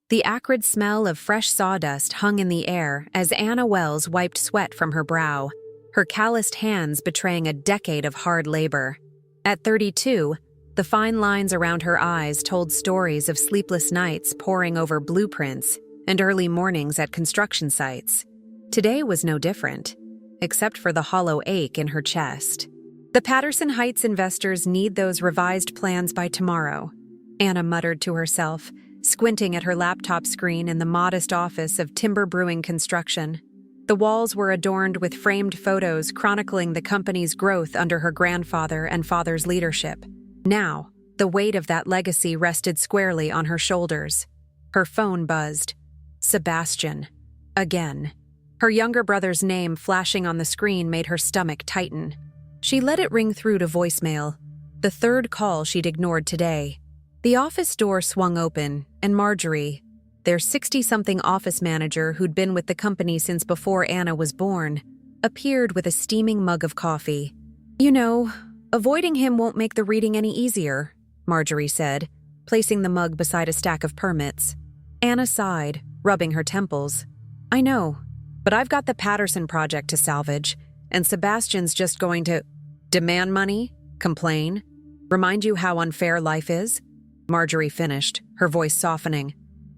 The acrid smell of fresh sawdust hung in the air as Anna Wells wiped sweat from her brow, her calloused hands betraying a decade of hard labor. At 32, the fine lines around her eyes told stories of sleepless nights poring over blueprints and early mornings at construction sites. Today was no different, except for the hollow ache in her chest. The Patterson Heights investors need those revised plans by tomorrow, Anna muttered to herself, squinting at her laptop screen in the modest office of Timber Brewing Construction. The walls were adorned with framed photos chronicling the company's growth under her grandfather and father's leadership. Now, the weight of that legacy rested squarely on her shoulders. Her phone buzzed. Sebastian. Again. Her younger brother's name flashing on the screen made her stomach tighten. She let it ring through to voicemail, the third call she'd ignored today. The office door swung open, and Marjorie, their 60-something office manager who'd been with the company since before Anna was born, appeared with a steaming mug of coffee. "You know, avoiding him won't make the reading any easier," Marjorie said, placing the mug beside a stack of permits. Anna sighed, rubbing her temples. "I know, but I've got the Patterson project to salvage, and Sebastian's just going to demand money, complain, remind you how unfair life is?" Marjorie finished, her voice softening.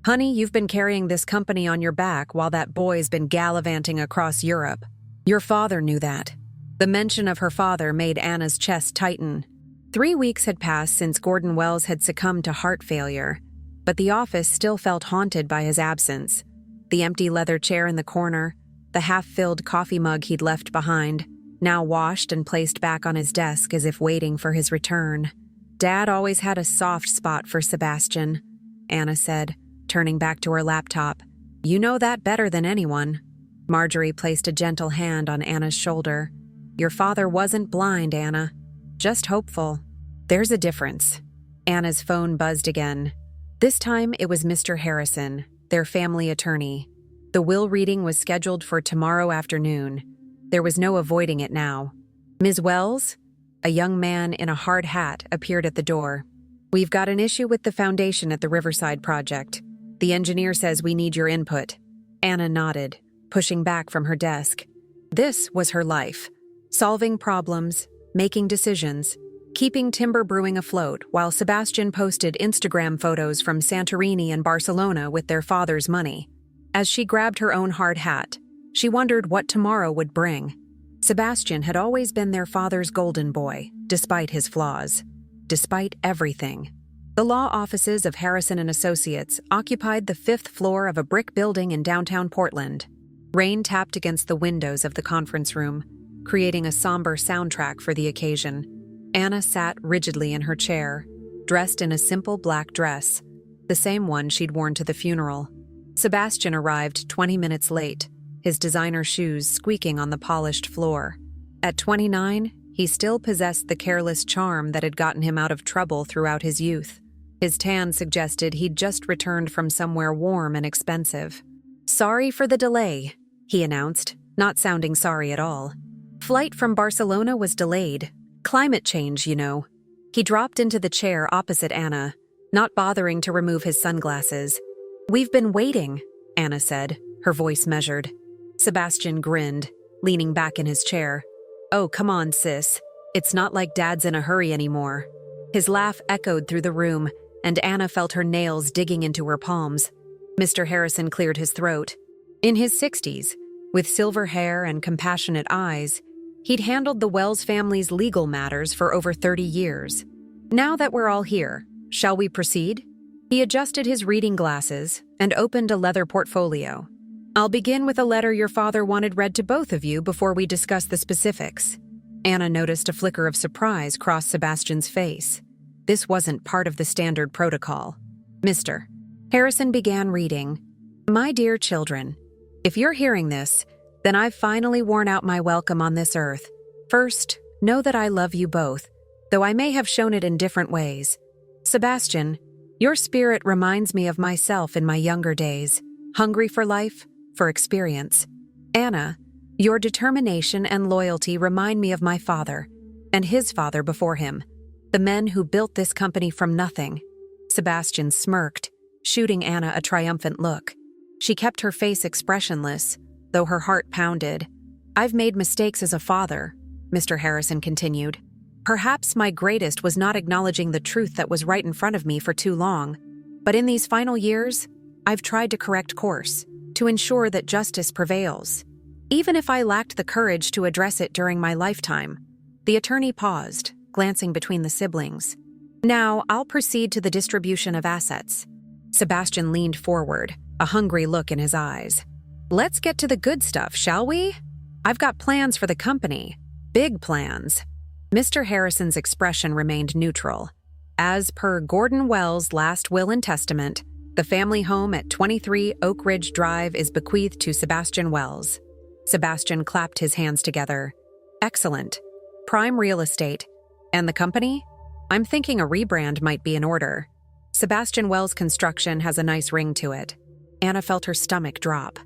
"Honey, you've been carrying this company on your back while that boy's been gallivanting across Europe. Your father knew that." The mention of her father made Anna's chest tighten. 3 weeks had passed since Gordon Wells had succumbed to heart failure, but the office still felt haunted by his absence. The empty leather chair in the corner, the half-filled coffee mug he'd left behind, now washed and placed back on his desk as if waiting for his return. "Dad always had a soft spot for Sebastian," Anna said, turning back to her laptop. "You know that better than anyone." Marjorie placed a gentle hand on Anna's shoulder. "Your father wasn't blind, Anna. Just hopeful. There's a difference." Anna's phone buzzed again. This time it was Mr. Harrison, their family attorney. The will reading was scheduled for tomorrow afternoon. There was no avoiding it now. "Ms. Wells?" A young man in a hard hat appeared at the door. "We've got an issue with the foundation at the Riverside project. The engineer says we need your input." Anna nodded, pushing back from her desk. This was her life. Solving problems, making decisions, keeping Timber Brewing afloat while Sebastian posted Instagram photos from Santorini and Barcelona with their father's money. As she grabbed her own hard hat, she wondered what tomorrow would bring. Sebastian had always been their father's golden boy, despite his flaws. Despite everything. The law offices of Harrison and Associates occupied the 5th floor of a brick building in downtown Portland. Rain tapped against the windows of the conference room, creating a somber soundtrack for the occasion. Anna sat rigidly in her chair, dressed in a simple black dress, the same one she'd worn to the funeral. Sebastian arrived 20 minutes late, his designer shoes squeaking on the polished floor. At 29, he still possessed the careless charm that had gotten him out of trouble throughout his youth. His tan suggested he'd just returned from somewhere warm and expensive. "Sorry for the delay," he announced, not sounding sorry at all. "Flight from Barcelona was delayed. Climate change, you know." He dropped into the chair opposite Anna, not bothering to remove his sunglasses. "We've been waiting," Anna said, her voice measured. Sebastian grinned, leaning back in his chair. "Oh, come on, sis. It's not like Dad's in a hurry anymore." His laugh echoed through the room, and Anna felt her nails digging into her palms. Mr. Harrison cleared his throat. In his 60s, with silver hair and compassionate eyes, he'd handled the Wells family's legal matters for over 30 years. "Now that we're all here, shall we proceed?" He adjusted his reading glasses and opened a leather portfolio. "I'll begin with a letter your father wanted read to both of you before we discuss the specifics." Anna noticed a flicker of surprise cross Sebastian's face. This wasn't part of the standard protocol. Mr. Harrison began reading, "My dear children, if you're hearing this, then I've finally worn out my welcome on this earth. First, know that I love you both, though I may have shown it in different ways. Sebastian, your spirit reminds me of myself in my younger days, hungry for life, for experience. Anna, your determination and loyalty remind me of my father, and his father before him, the men who built this company from nothing." Sebastian smirked, shooting Anna a triumphant look. She kept her face expressionless, though her heart pounded. "I've made mistakes as a father," Mr. Harrison continued. "Perhaps my greatest was not acknowledging the truth that was right in front of me for too long. But in these final years, I've tried to correct course, to ensure that justice prevails. Even if I lacked the courage to address it during my lifetime." The attorney paused, glancing between the siblings. "Now, I'll proceed to the distribution of assets." Sebastian leaned forward, a hungry look in his eyes. "Let's get to the good stuff, shall we? I've got plans for the company. Big plans." Mr. Harrison's expression remained neutral. As per Gordon Wells' last will and testament, the family home at 23 Oak Ridge Drive is bequeathed to Sebastian Wells. Sebastian clapped his hands together. "Excellent. Prime real estate. And the company? I'm thinking a rebrand might be in order. Sebastian Wells Construction has a nice ring to it." Anna felt her stomach drop.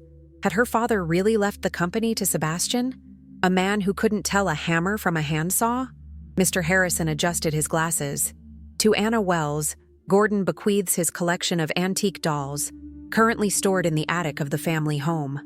Had her father really left the company to Sebastian? A man who couldn't tell a hammer from a handsaw? Mr. Harrison adjusted his glasses. To Anna Wells, Gordon bequeaths his collection of antique dolls, currently stored in the attic of the family home.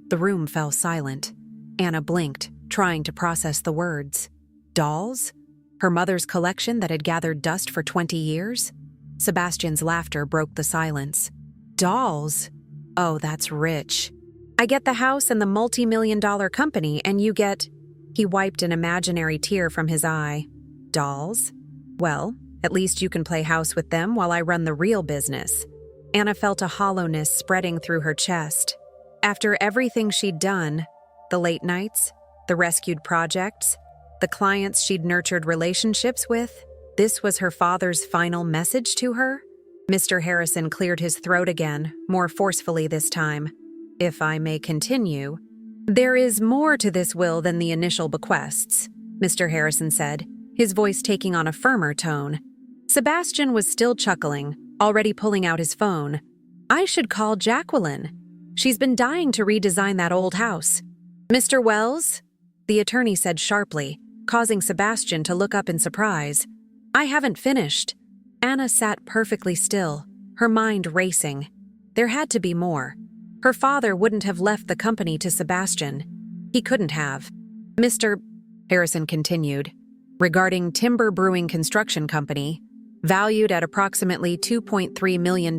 The room fell silent. Anna blinked, trying to process the words. Dolls? Her mother's collection that had gathered dust for 20 years? Sebastian's laughter broke the silence. "Dolls? Oh, that's rich. I get the house and the multi-million-dollar company, and you get—" He wiped an imaginary tear from his eye. "Dolls? Well, at least you can play house with them while I run the real business." Anna felt a hollowness spreading through her chest. After everything she'd done, the late nights, the rescued projects, the clients she'd nurtured relationships with, this was her father's final message to her? Mr. Harrison cleared his throat again, more forcefully this time. "If I may continue." "There is more to this will than the initial bequests," Mr. Harrison said, his voice taking on a firmer tone. Sebastian was still chuckling, already pulling out his phone. "I should call Jacqueline. She's been dying to redesign that old house." "Mr. Wells?" the attorney said sharply, causing Sebastian to look up in surprise. "I haven't finished." Anna sat perfectly still, her mind racing. There had to be more. Her father wouldn't have left the company to Sebastian. He couldn't have. "Mr. Harrison continued, "Regarding Timber Brewing Construction Company, valued at approximately $2.3 million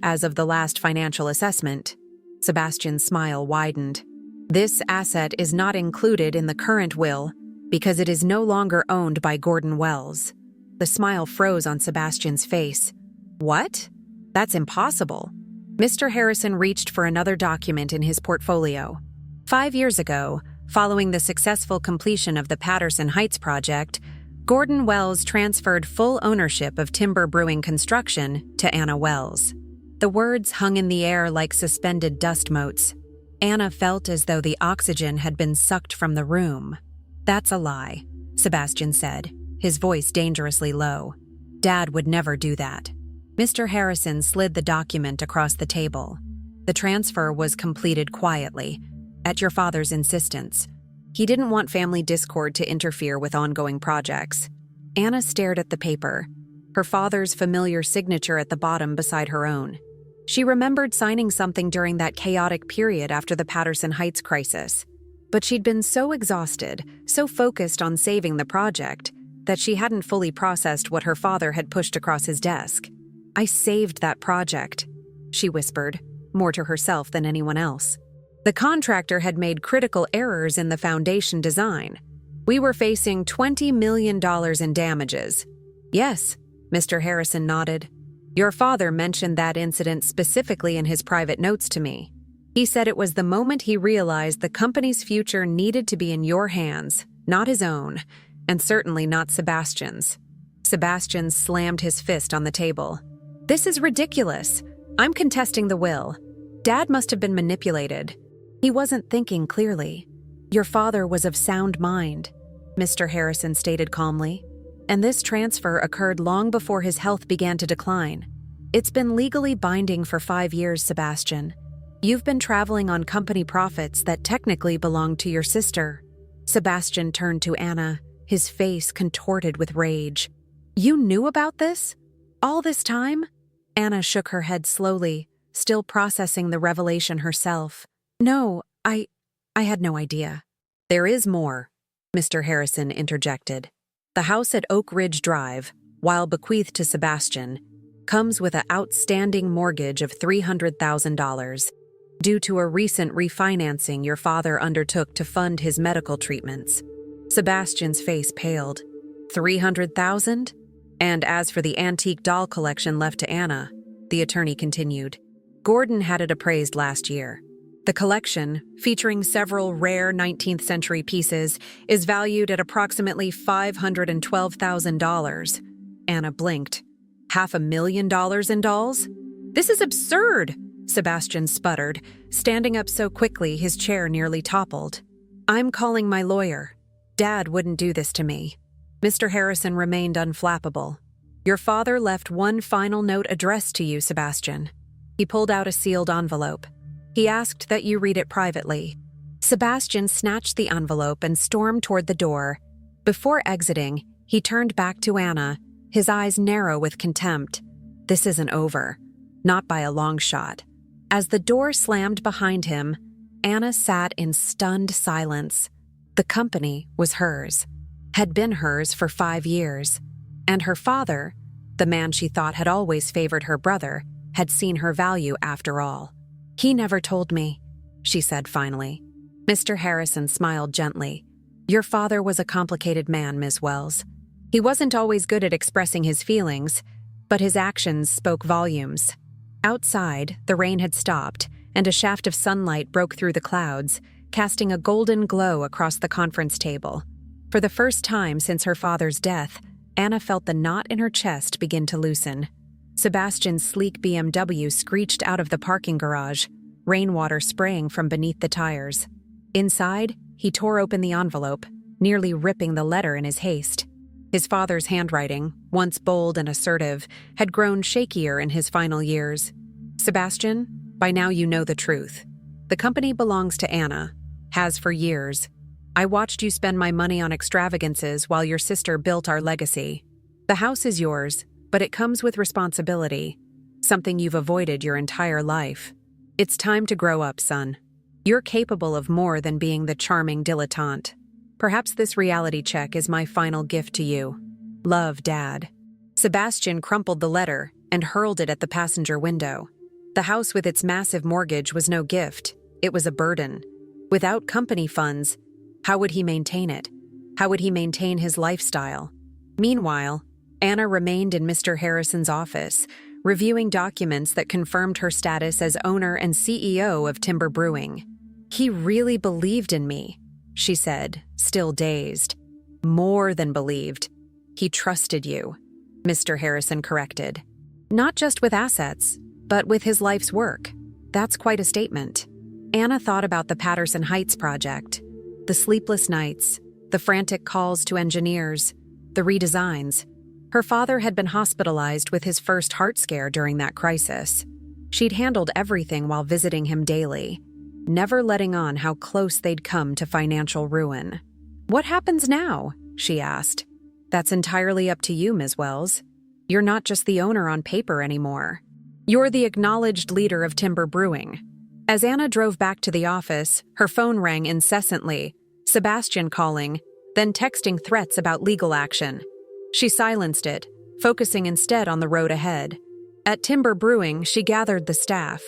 as of the last financial assessment." Sebastian's smile widened. "This asset is not included in the current will because it is no longer owned by Gordon Wells." The smile froze on Sebastian's face. "What? That's impossible." Mr. Harrison reached for another document in his portfolio. 5 years ago, following the successful completion of the Patterson Heights project, Gordon Wells transferred full ownership of Timber Brewing Construction to Anna Wells. The words hung in the air like suspended dust motes. Anna felt as though the oxygen had been sucked from the room. "That's a lie," Sebastian said, his voice dangerously low. "Dad would never do that." Mr. Harrison slid the document across the table. "The transfer was completed quietly, at your father's insistence. He didn't want family discord to interfere with ongoing projects." Anna stared at the paper, her father's familiar signature at the bottom beside her own. She remembered signing something during that chaotic period after the Patterson Heights crisis. But she'd been so exhausted, so focused on saving the project, that she hadn't fully processed what her father had pushed across his desk. "I saved that project," she whispered, more to herself than anyone else. "The contractor had made critical errors in the foundation design. We were facing $20 million in damages." "Yes," Mr. Harrison nodded. "Your father mentioned that incident specifically in his private notes to me. He said it was the moment he realized the company's future needed to be in your hands, not his own, and certainly not Sebastian's." Sebastian slammed his fist on the table. "This is ridiculous. I'm contesting the will. Dad must have been manipulated. He wasn't thinking clearly. Your father was of sound mind," Mr. Harrison stated calmly. "And this transfer occurred long before his health began to decline. It's been legally binding for 5 years, Sebastian. You've been traveling on company profits that technically belong to your sister." Sebastian turned to Anna, his face contorted with rage. "You knew about this? All this time?" Anna shook her head slowly, still processing the revelation herself. No, I had no idea. There is more, Mr. Harrison interjected. The house at Oak Ridge Drive, while bequeathed to Sebastian, comes with an outstanding mortgage of $300,000 due to a recent refinancing your father undertook to fund his medical treatments. Sebastian's face paled. $300,000? And as for the antique doll collection left to Anna, the attorney continued, Gordon had it appraised last year. The collection, featuring several rare 19th century pieces, is valued at approximately $512,000. Anna blinked. $500,000 in dolls? This is absurd, Sebastian sputtered, standing up so quickly his chair nearly toppled. I'm calling my lawyer. Dad wouldn't do this to me. Mr. Harrison remained unflappable. Your father left one final note addressed to you, Sebastian. He pulled out a sealed envelope. He asked that you read it privately. Sebastian snatched the envelope and stormed toward the door. Before exiting, he turned back to Anna, his eyes narrow with contempt. This isn't over. Not by a long shot. As the door slammed behind him, Anna sat in stunned silence. The company was hers, had been hers for 5 years, and her father, the man she thought had always favored her brother, had seen her value after all. He never told me, she said finally. Mr. Harrison smiled gently. Your father was a complicated man, Ms. Wells. He wasn't always good at expressing his feelings, but his actions spoke volumes. Outside, the rain had stopped, and a shaft of sunlight broke through the clouds, casting a golden glow across the conference table. For the first time since her father's death, Anna felt the knot in her chest begin to loosen. Sebastian's sleek BMW screeched out of the parking garage, rainwater spraying from beneath the tires. Inside, he tore open the envelope, nearly ripping the letter in his haste. His father's handwriting, once bold and assertive, had grown shakier in his final years. Sebastian, by now you know the truth. The company belongs to Anna, has for years. I watched you spend my money on extravagances while your sister built our legacy. The house is yours, but it comes with responsibility, something you've avoided your entire life. It's time to grow up, son. You're capable of more than being the charming dilettante. Perhaps this reality check is my final gift to you. Love, Dad. Sebastian crumpled the letter and hurled it at the passenger window. The house with its massive mortgage was no gift. It was a burden. Without company funds, how would he maintain it? How would he maintain his lifestyle? Meanwhile, Anna remained in Mr. Harrison's office, reviewing documents that confirmed her status as owner and CEO of Timber Brewing. He really believed in me, she said, still dazed. More than believed. He trusted you, Mr. Harrison corrected. Not just with assets, but with his life's work. That's quite a statement. Anna thought about the Patterson Heights project, the sleepless nights, the frantic calls to engineers, the redesigns. Her father had been hospitalized with his first heart scare during that crisis. She'd handled everything while visiting him daily, never letting on how close they'd come to financial ruin. What happens now? She asked. That's entirely up to you, Ms. Wells. You're not just the owner on paper anymore. You're the acknowledged leader of Timber Brewing. As Anna drove back to the office, her phone rang incessantly, Sebastian calling, then texting threats about legal action. She silenced it, focusing instead on the road ahead. At Timber Brewing, she gathered the staff,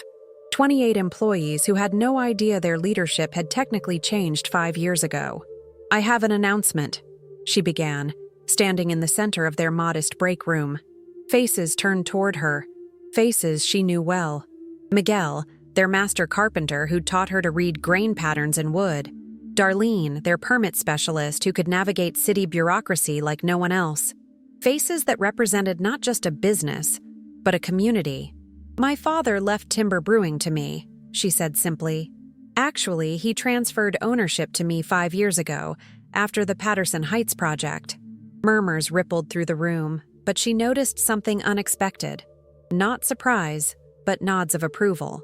28 employees who had no idea their leadership had technically changed 5 years ago. I have an announcement, she began, standing in the center of their modest break room. Faces turned toward her, faces she knew well. Miguel, their master carpenter who'd taught her to read grain patterns in wood. Darlene, their permit specialist who could navigate city bureaucracy like no one else. Faces that represented not just a business, but a community. My father left Timber Brewing to me, she said simply. Actually, he transferred ownership to me 5 years ago, after the Patterson Heights project. Murmurs rippled through the room, but she noticed something unexpected. Not surprise, but nods of approval.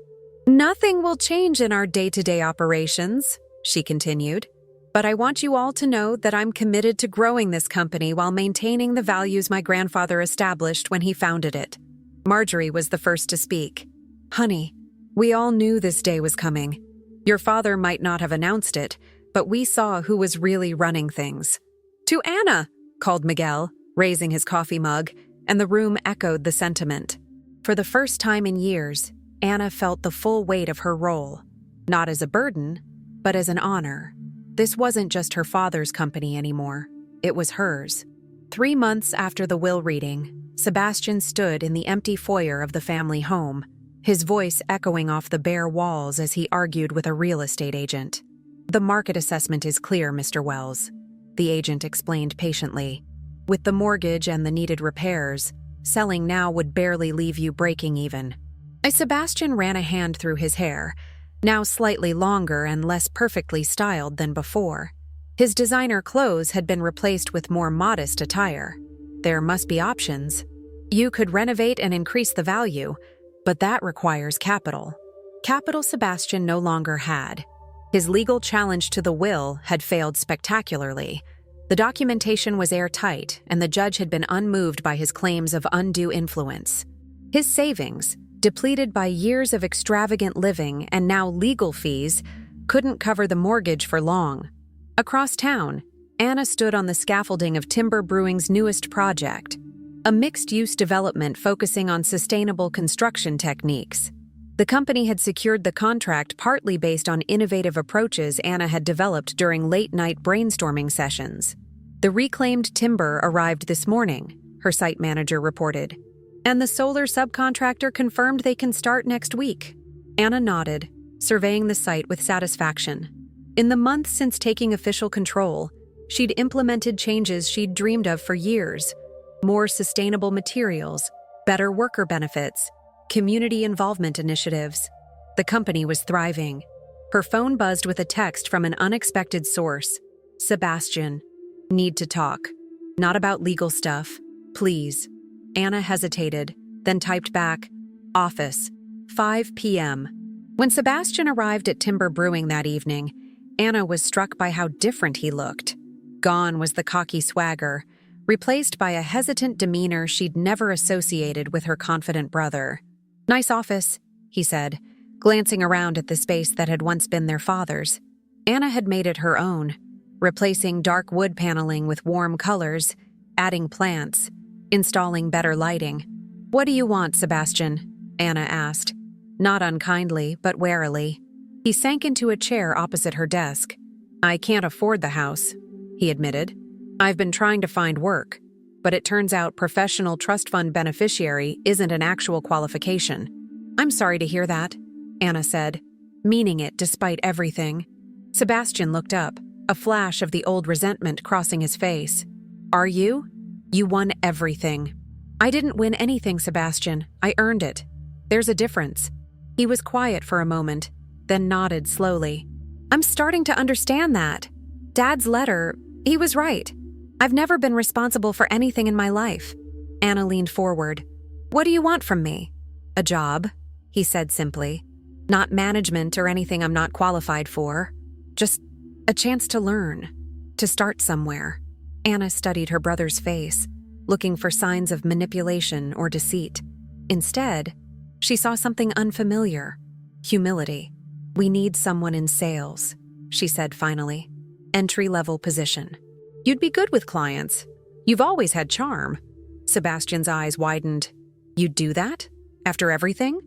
Nothing will change in our day-to-day operations, she continued. But I want you all to know that I'm committed to growing this company while maintaining the values my grandfather established when he founded it. Marjorie was the first to speak. "Honey, we all knew this day was coming. Your father might not have announced it, but we saw who was really running things." "To Anna!" called Miguel, raising his coffee mug, and the room echoed the sentiment. For the first time in years, Anna felt the full weight of her role, not as a burden, but as an honor. This wasn't just her father's company anymore. It was hers. 3 months after the will reading, Sebastian stood in the empty foyer of the family home, his voice echoing off the bare walls as he argued with a real estate agent. "The market assessment is clear, Mr. Wells," the agent explained patiently. "With the mortgage and the needed repairs, selling now would barely leave you breaking even." Sebastian ran a hand through his hair, now slightly longer and less perfectly styled than before. His designer clothes had been replaced with more modest attire. There must be options. You could renovate and increase the value, but that requires capital. Capital Sebastian no longer had. His legal challenge to the will had failed spectacularly. The documentation was airtight, and the judge had been unmoved by his claims of undue influence. His savings, depleted by years of extravagant living and now legal fees, couldn't cover the mortgage for long. Across town, Anna stood on the scaffolding of Timber Brewing's newest project, a mixed-use development focusing on sustainable construction techniques. The company had secured the contract partly based on innovative approaches Anna had developed during late-night brainstorming sessions. "The reclaimed timber arrived this morning," her site manager reported, "and the solar subcontractor confirmed they can start next week." Anna nodded, surveying the site with satisfaction. In the months since taking official control, she'd implemented changes she'd dreamed of for years: more sustainable materials, better worker benefits, community involvement initiatives. The company was thriving. Her phone buzzed with a text from an unexpected source. "Sebastian, need to talk. Not about legal stuff. Please." Anna hesitated, then typed back, "Office, 5 p.m. When Sebastian arrived at Timber Brewing that evening, Anna was struck by how different he looked. Gone was the cocky swagger, replaced by a hesitant demeanor she'd never associated with her confident brother. "Nice office," he said, glancing around at the space that had once been their father's. Anna had made it her own, replacing dark wood paneling with warm colors, adding plants, installing better lighting. "What do you want, Sebastian?" Anna asked, not unkindly but warily. He sank into a chair opposite her desk. "I can't afford the house," he admitted. "I've been trying to find work, but it turns out professional trust fund beneficiary isn't an actual qualification." "I'm sorry to hear that," Anna said, meaning it despite everything. Sebastian looked up, a flash of the old resentment crossing his face. "Are you? You won everything." "I didn't win anything, Sebastian. I earned it. There's a difference." He was quiet for a moment, then nodded slowly. "I'm starting to understand that. Dad's letter, he was right. I've never been responsible for anything in my life." Anna leaned forward. "What do you want from me?" "A job," he said simply. "Not management or anything I'm not qualified for. Just a chance to learn, to start somewhere." Anna studied her brother's face, looking for signs of manipulation or deceit. Instead, she saw something unfamiliar: humility. "We need someone in sales," she said finally. "Entry-level position. You'd be good with clients. You've always had charm." Sebastian's eyes widened. "You'd do that? After everything?"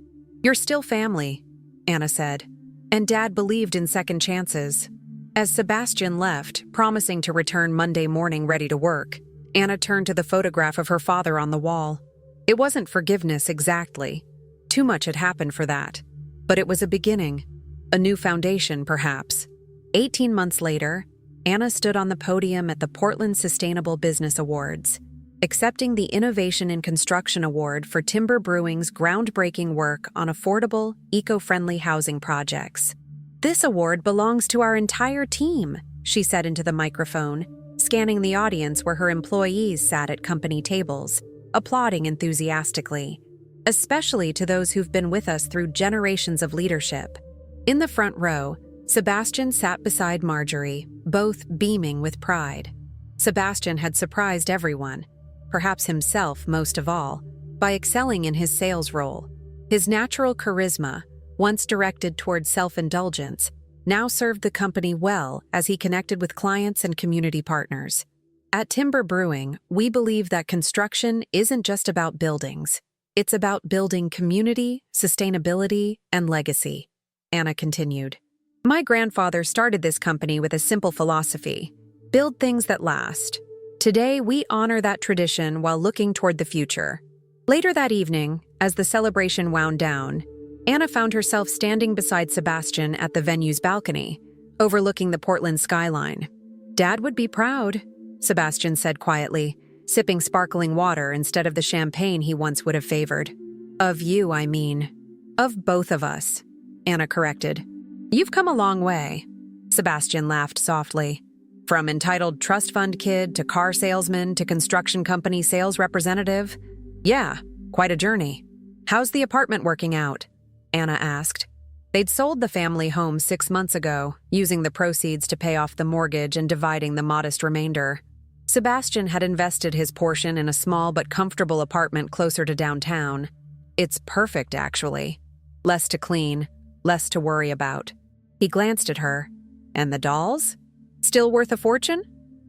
"You're still family," Anna said. "And Dad believed in second chances." As Sebastian left, promising to return Monday morning ready to work, Anna turned to the photograph of her father on the wall. It wasn't forgiveness exactly. Too much had happened for that. But it was a beginning. A new foundation, perhaps. 18 months later, Anna stood on the podium at the Portland Sustainable Business Awards, accepting the Innovation in Construction Award for Timber Brewing's groundbreaking work on affordable, eco-friendly housing projects. "This award belongs to our entire team," she said into the microphone, scanning the audience where her employees sat at company tables, applauding enthusiastically, especially to those who've been with us through generations of leadership. In the front row, Sebastian sat beside Marjorie, both beaming with pride. Sebastian had surprised everyone, perhaps himself most of all. by excelling in his sales role. His natural charisma, once directed toward self-indulgence, now served the company well as he connected with clients and community partners. At Timber Brewing, we believe that construction isn't just about buildings. It's about building community, sustainability, and legacy, Anna continued. My grandfather started this company with a simple philosophy: build things that last. Today, we honor that tradition while looking toward the future. Later that evening, as the celebration wound down, Anna found herself standing beside Sebastian at the venue's balcony, overlooking the Portland skyline. Dad would be proud, Sebastian said quietly, sipping sparkling water instead of the champagne he once would have favored. Of you, I mean. Of both of us, Anna corrected. You've come a long way, Sebastian laughed softly. From entitled trust fund kid to car salesman to construction company sales representative. Yeah, quite a journey. How's the apartment working out? Anna asked. They'd sold the family home 6 months ago, using the proceeds to pay off the mortgage and dividing the modest remainder. Sebastian had invested his portion in a small but comfortable apartment closer to downtown. It's perfect, actually. Less to clean, less to worry about. He glanced at her. And the dolls? Still worth a fortune?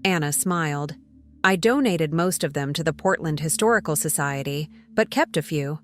Anna smiled. I donated most of them to the Portland Historical Society, but kept a few.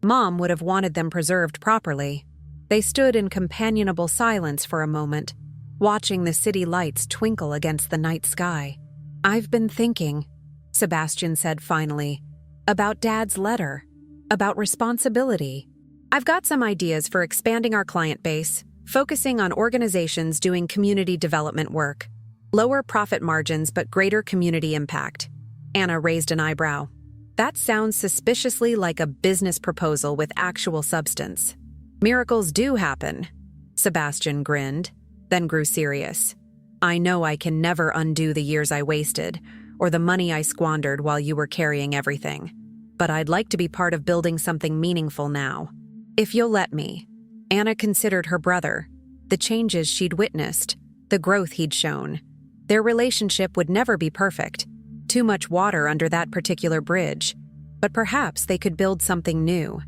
Mom would have wanted them preserved properly. They stood in companionable silence for a moment, watching the city lights twinkle against the night sky. I've been thinking, Sebastian said finally, about Dad's letter, about responsibility. I've got some ideas for expanding our client base, focusing on organizations doing community development work. Lower profit margins but greater community impact. Anna raised an eyebrow. That sounds suspiciously like a business proposal with actual substance. Miracles do happen. Sebastian grinned, then grew serious. I know I can never undo the years I wasted, or the money I squandered while you were carrying everything. But I'd like to be part of building something meaningful now. If you'll let me. Anna considered her brother, the changes she'd witnessed, the growth he'd shown. Their relationship would never be perfect. Too much water under that particular bridge. But perhaps they could build something new.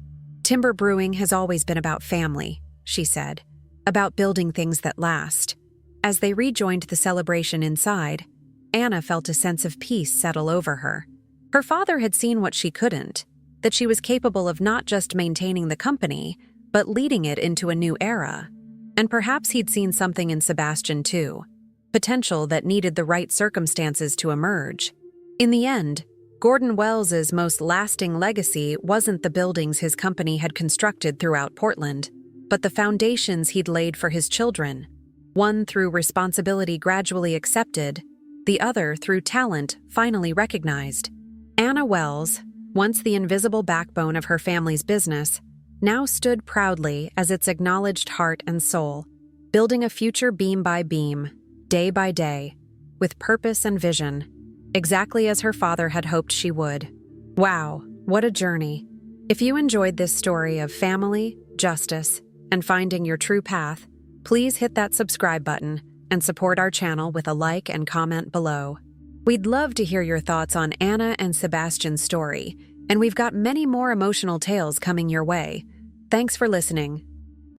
Timber Brewing has always been about family, she said, about building things that last. As they rejoined the celebration inside, Anna felt a sense of peace settle over her. Her father had seen what she couldn't, that she was capable of not just maintaining the company, but leading it into a new era. And perhaps he'd seen something in Sebastian too, potential that needed the right circumstances to emerge. In the end, Gordon Wells's most lasting legacy wasn't the buildings his company had constructed throughout Portland, but the foundations he'd laid for his children, one through responsibility gradually accepted, the other through talent finally recognized. Anna Wells, once the invisible backbone of her family's business, now stood proudly as its acknowledged heart and soul, building a future beam by beam, day by day, with purpose and vision, exactly as her father had hoped she would. Wow, what a journey. If you enjoyed this story of family, justice, and finding your true path, please hit that subscribe button and support our channel with a like and comment below. We'd love to hear your thoughts on Anna and Sebastian's story, and we've got many more emotional tales coming your way. Thanks for listening,